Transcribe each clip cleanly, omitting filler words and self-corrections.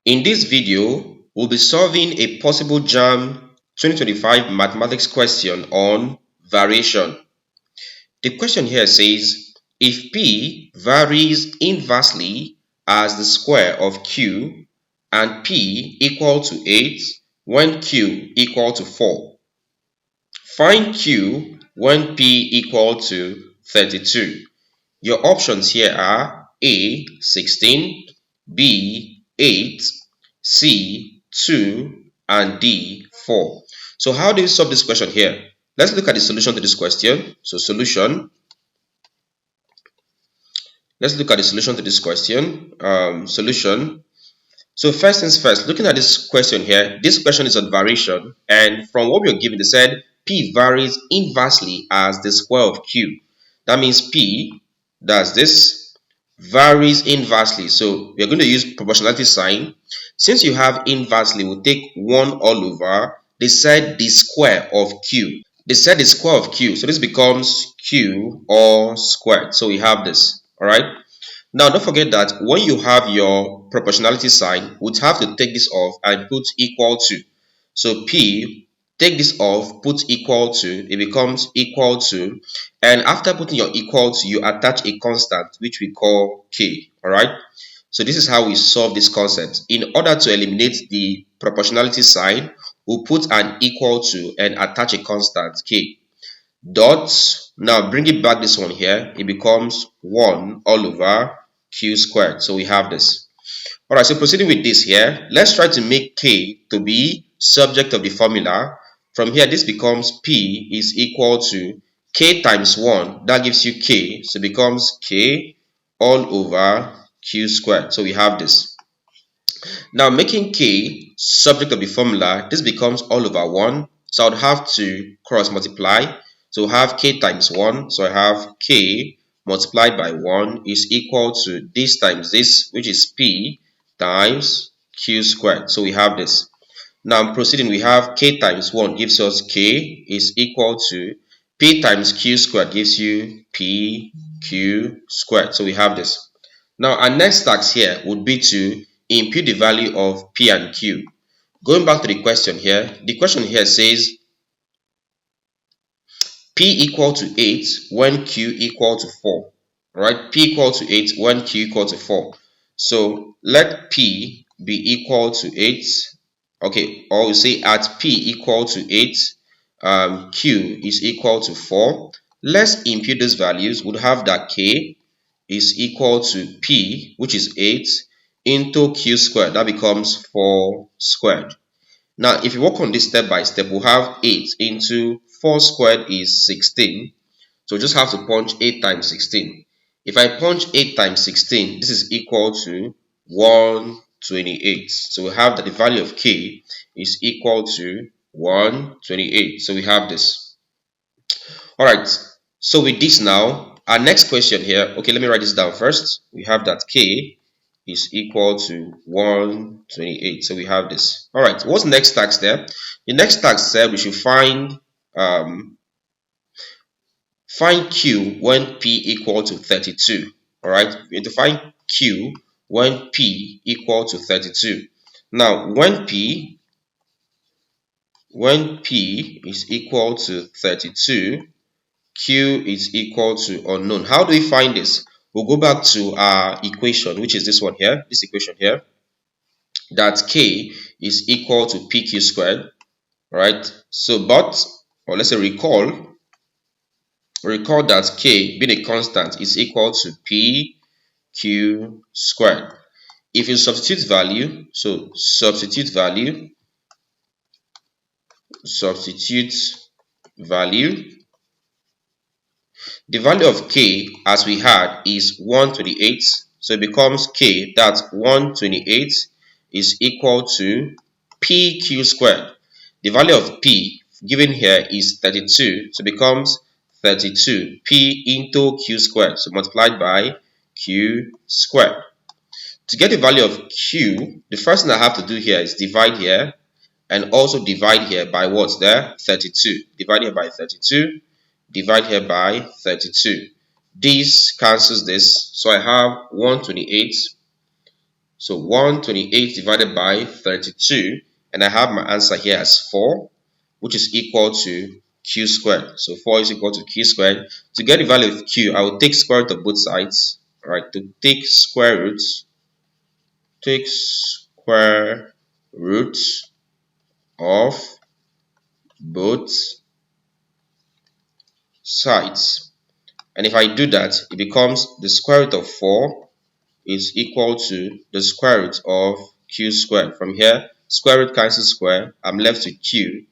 In this video, we'll be solving a possible JAMB 2025 mathematics question on variation. The question here says, if P varies inversely as the square of Q and P equal to 8 when Q equal to 4, find Q when P equal to 32. Your options here are A, 16, B, 8, C, 2, and D, 4. So how do you solve this question here? Let's look at the solution to this question. So let's look at the solution to this question. So first things first, looking at this question here, this question is on variation, and from what we are given, they said P varies inversely as the square of Q. That means P, that's this, varies inversely. So we are going to use proportionality sign. Since you have inversely, we'll take 1 all over. They said the square of Q. They said the square of Q. So this becomes Q all squared. So we have this. All right. Now, don't forget that when you have your proportionality sign, we'd have to take this off and put equal to. So P, take this off, put equal to, it becomes equal to, and after putting your equal to, you attach a constant, which we call K, all right? So this is how we solve this concept. In order to eliminate the proportionality sign, we'll put an equal to and attach a constant, K. Dot, now bring it back this one here, it becomes 1 all over Q squared. So we have this. All right, so proceeding with this here, let's try to make K to be subject of the formula. From here, this becomes P is equal to K times 1. That gives you K. So it becomes K all over Q squared. So we have this. Now, making K subject of the formula, this becomes all over 1. So I would have to cross multiply. So I have K times 1. So I have K multiplied by 1 is equal to this times this, which is P times Q squared. So we have this. Now proceeding, we have K times 1 gives us K is equal to P times Q squared gives you P Q squared. So we have this. Now our next task here would be to impute the value of P and Q. Going back to the question here says P equal to 8 when Q equal to 4. Right? P equal to 8 when Q equal to 4. So let P be equal to 8. Okay, or we say at P equal to 8, Q is equal to 4. Let's impute these values. We'll have that K is equal to P, which is 8, into Q squared. That becomes 4 squared. Now, if you work on this step by step, we'll have 8 into 4 squared is 16. So we just have to punch 8 times 16. If I punch 8 times 16, this is equal to 128. So we have that the value of K is equal to 128. So we have this. All right. So with this now, our next question here. Okay, let me write this down first. We have that K is equal to 128. So we have this. All right. What's the next task there? The next task said we should find Q when P equal to 32. All right. We need to find Q when P equal to 32. Now, when P is equal to 32, Q is equal to unknown. How do we find this? We'll go back to our equation, which is this one here, this equation here, that K is equal to PQ squared, right? So, or let's say recall that K being a constant is equal to PQ squared. If you substitute value, so substitute value, the value of K as we had is 128. So it becomes K, that's 128 is equal to PQ squared. The value of P given here is 32. So it becomes 32 P into Q squared. So multiplied by Q squared. To get the value of Q, the first thing I have to do here is divide here and also divide here by what's there? 32. Divide here by 32. Divide here by 32. This cancels this. So I have 128 So 128 divided by 32, and I have my answer here as 4, which is equal to q squared. So 4 is equal to q squared. To get the value of q, I will take square root of both sides. All right, to take square root of both sides. And if I do that, it becomes the square root of 4 is equal to the square root of q squared. From here, square root cancels square. I'm left with q.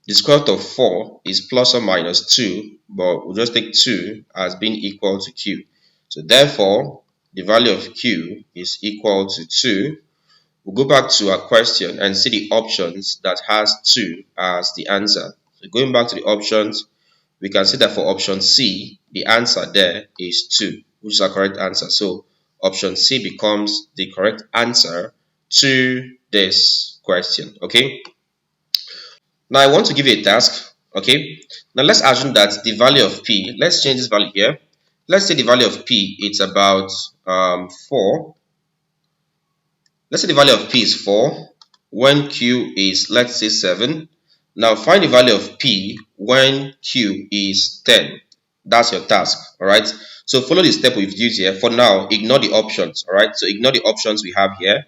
The square root of 4 is plus or minus 2, but we'll just take 2 as being equal to q. So therefore, the value of q is equal to 2. We'll go back to our question and see the options that has 2 as the answer. So going back to the options, we can see that for option C, the answer there is 2, which is our correct answer. So option C becomes the correct answer to this question. Okay. Now I want to give you a task. Okay. Now let's assume that the value of P, let's change this value here. Let's say the value of P, it's about 4. Let's say the value of P is 4 when Q is, let's say, 7. Now find the value of P when Q is 10. That's your task. All right. So follow the step we've used here. For now, ignore the options. All right. So ignore the options we have here.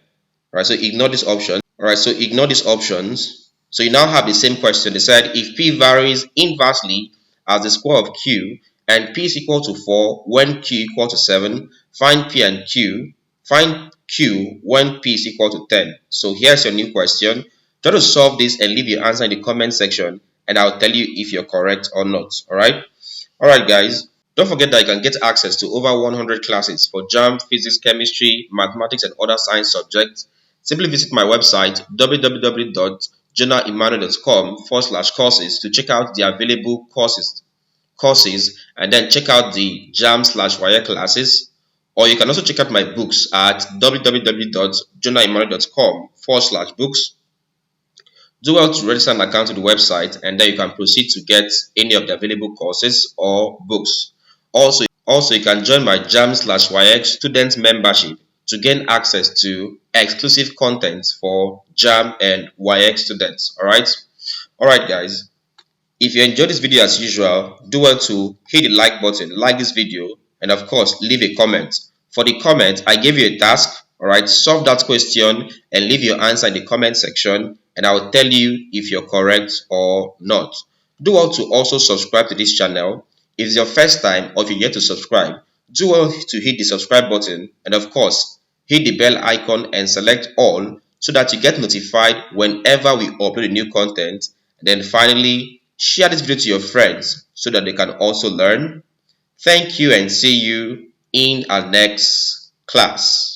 All right. So ignore this option. All right. So ignore these options. So you now have the same question. They said if P varies inversely as the square of Q and P is equal to 4 when Q equal to 7, find P and Q. Find Q when P is equal to 10. So here's your new question. Try to solve this and leave your answer in the comment section, and I'll tell you if you're correct or not. Alright guys, don't forget that you can get access to over 100 classes for JAMB, physics, chemistry, mathematics, and other science subjects. Simply visit my website www.jonahemmanuel.com/courses to check out the available courses, and then check out the JAMB/wire classes. Or you can also check out my books at www.jonahemmanuel.com/books. Do well to register an account to the website, and then you can proceed to get any of the available courses or books. Also you can join my JAMB/WIEC student membership to gain access to exclusive content for JAMB and WIEC students. Alright guys. If you enjoyed this video as usual, do well to hit the like button, like this video, and of course, leave a comment. For the comment, I gave you a task, alright, solve that question and leave your answer in the comment section, and I will tell you if you're correct or not. Do well to also subscribe to this channel. If it's your first time or if you're yet to subscribe, do well to hit the subscribe button, and of course, hit the bell icon and select all so that you get notified whenever we upload a new content. And then finally, share this video to your friends so that they can also learn. Thank you and see you in our next class.